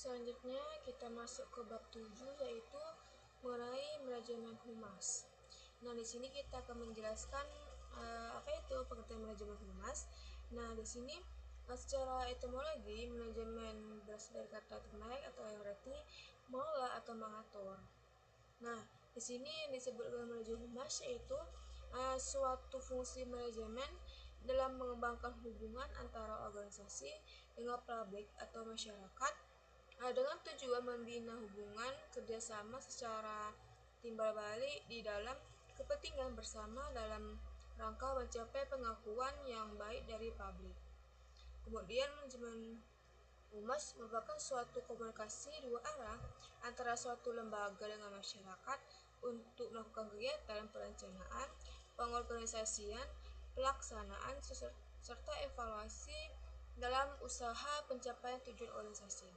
Selanjutnya kita masuk ke bab 7, yaitu mengenai manajemen humas. Nah, di sini kita akan menjelaskan apa itu pengertian manajemen humas. Nah, di sini secara etimologi, manajemen berasal dari kata manage atau yang berarti mengelola atau mengatur. Nah, di sini yang disebut dengan manajemen humas yaitu suatu fungsi manajemen dalam mengembangkan hubungan antara organisasi dengan publik atau masyarakat dengan tujuan membina hubungan kerjasama secara timbal balik di dalam kepentingan bersama dalam rangka mencapai pengakuan yang baik dari publik. Kemudian manajemen humas merupakan suatu komunikasi dua arah antara suatu lembaga dengan masyarakat untuk melakukan kegiatan perencanaan, pengorganisasian, pelaksanaan, serta evaluasi dalam usaha pencapaian tujuan organisasi.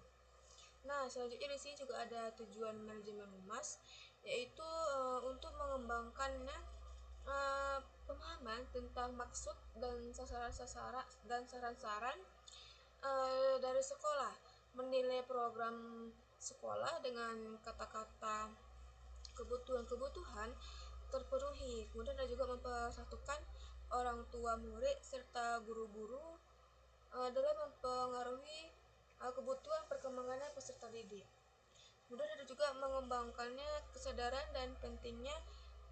Nah, selanjutnya di sini juga ada tujuan manajemen humas, yaitu untuk mengembangkan pemahaman tentang maksud dan saran-saran dari sekolah, menilai program sekolah dengan kata-kata kebutuhan-kebutuhan terpenuhi, kemudian ada juga mempersatukan orang tua murid serta guru-guru dalam mempengaruhi kebutuhan perkembangan peserta didik. Kemudian ada juga mengembangkannya kesadaran dan pentingnya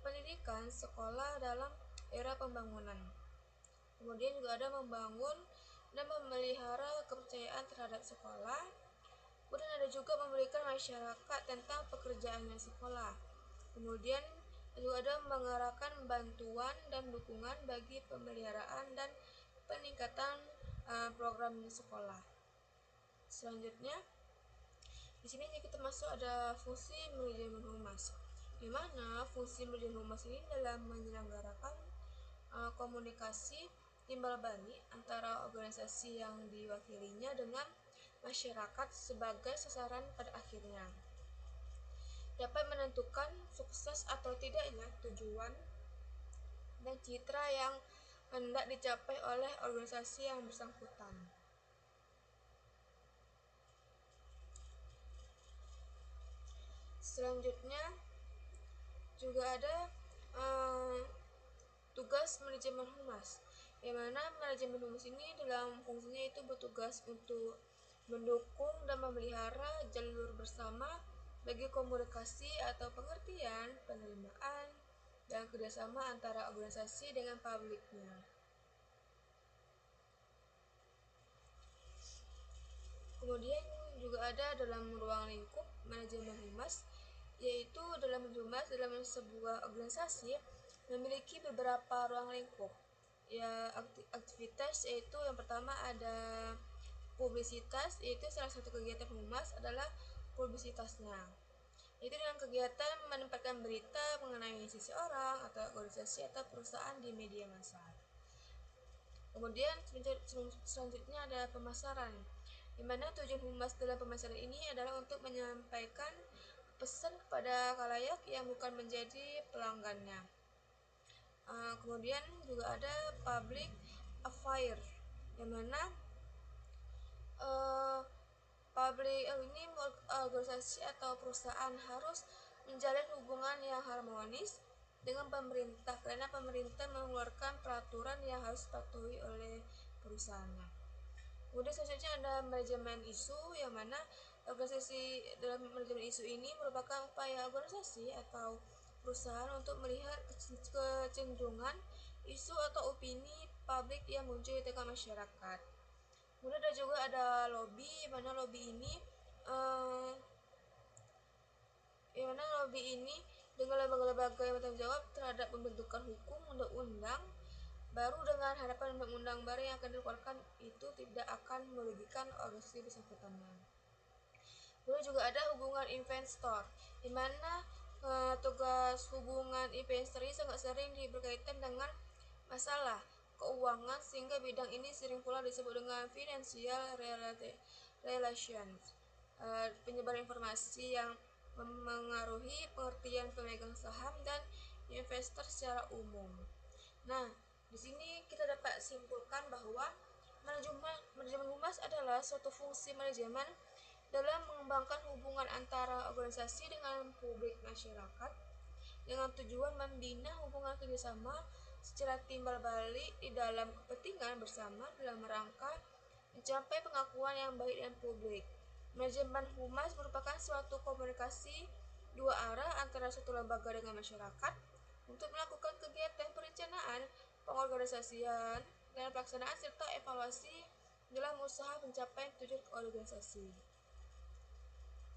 pendidikan sekolah dalam era pembangunan. Kemudian juga ada membangun dan memelihara kepercayaan terhadap sekolah. Kemudian ada juga memberikan masyarakat tentang pekerjaannya sekolah. Kemudian juga ada mengarahkan bantuan dan dukungan bagi pemeliharaan dan peningkatan program sekolah. Selanjutnya, di sini kita masuk ada fungsi manajemen humas. Di mana fungsi manajemen humas ini dalam menyelenggarakan komunikasi timbal balik antara organisasi yang diwakilinya dengan masyarakat sebagai sasaran pada akhirnya. Dapat menentukan sukses atau tidaknya tujuan dan citra yang hendak dicapai oleh organisasi yang bersangkutan. Selanjutnya juga ada tugas manajemen humas, yang mana manajemen humas ini dalam fungsinya itu bertugas untuk mendukung dan memelihara jalur bersama bagi komunikasi atau pengertian, penerimaan, dan kerjasama antara organisasi dengan publiknya. Kemudian juga ada dalam ruang lingkup manajemen humas, yaitu dalam sebuah organisasi memiliki beberapa ruang lingkup. Ya, aktivitas yaitu yang pertama ada publisitas, yaitu salah satu kegiatan humas adalah publisitasnya. Itu dengan kegiatan menempatkan berita mengenai seseorang atau organisasi atau perusahaan di media massa. Kemudian selanjutnya ada pemasaran, di mana tujuan humas dalam pemasaran ini adalah untuk menyampaikan pesan kepada khalayak yang bukan menjadi pelanggannya. Kemudian juga ada public affair, yang mana public ini organisasi atau perusahaan harus menjalin hubungan yang harmonis dengan pemerintah karena pemerintah mengeluarkan peraturan yang harus dipatuhi oleh perusahaannya. Kemudian selanjutnya ada manajemen isu, yang mana organisasi dalam manajemen isu ini merupakan upaya organisasi atau perusahaan untuk melihat kecenderungan isu atau opini publik yang muncul di tengah masyarakat. Kemudian ada juga ada lobby, yang mana lobby ini dengan lembaga-lembaga yang bertanggung jawab terhadap pembentukan hukum undang-undang baru dengan harapan undang-undang baru yang akan dikeluarkan itu tidak akan merugikan organisasi bersangkutannya. Kemudian juga ada hubungan investor, di mana tugas hubungan investor ini sangat sering berkaitan dengan masalah keuangan, sehingga bidang ini sering pula disebut dengan financial relations, penyebaran informasi yang memengaruhi pengertian pemegang saham dan investor secara umum. Nah, di sini kita dapat simpulkan bahwa manajemen humas adalah suatu fungsi manajemen dalam mengembangkan hubungan antara organisasi dengan publik masyarakat dengan tujuan membina hubungan kerjasama secara timbal balik di dalam kepentingan bersama dalam rangka mencapai pengakuan yang baik dengan publik. Manajemen humas merupakan suatu komunikasi dua arah antara suatu lembaga dengan masyarakat untuk melakukan kegiatan perencanaan, pengorganisasian, dan pelaksanaan serta evaluasi dalam usaha pencapaian tujuan organisasi.